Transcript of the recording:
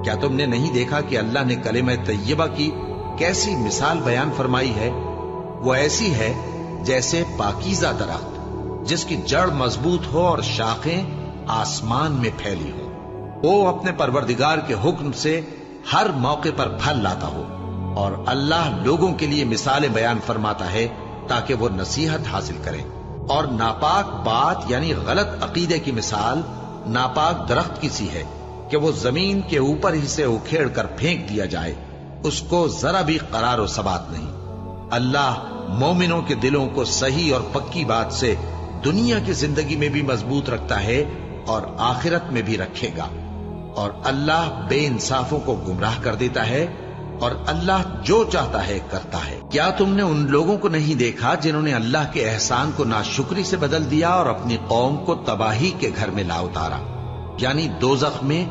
کیا تم نے نہیں دیکھا کہ اللہ نے کلمہ طیبہ کی کیسی مثال بیان فرمائی ہے؟ وہ ایسی ہے جیسے پاکیزہ درخت جس کی جڑ مضبوط ہو اور شاخیں آسمان میں پھیلی ہو۔ وہ اپنے پروردگار کے حکم سے ہر موقع پر پھل لاتا ہو، اور اللہ لوگوں کے لیے مثالیں بیان فرماتا ہے تاکہ وہ نصیحت حاصل کریں۔ اور ناپاک بات یعنی غلط عقیدے کی مثال ناپاک درخت کی سی ہے کہ وہ زمین کے اوپر ہی سے اکھیڑ کر پھینک دیا جائے، اس کو ذرا بھی قرار و ثبات نہیں۔ اللہ مومنوں کے دلوں کو صحیح اور پکی بات سے دنیا کی زندگی میں بھی مضبوط رکھتا ہے اور آخرت میں بھی رکھے گا، اور اللہ بے انصافوں کو گمراہ کر دیتا ہے، اور اللہ جو چاہتا ہے کرتا ہے۔ کیا تم نے ان لوگوں کو نہیں دیکھا جنہوں نے اللہ کے احسان کو ناشکری سے بدل دیا اور اپنی قوم کو تباہی کے گھر میں لا اتارا، یعنی دوزخ میں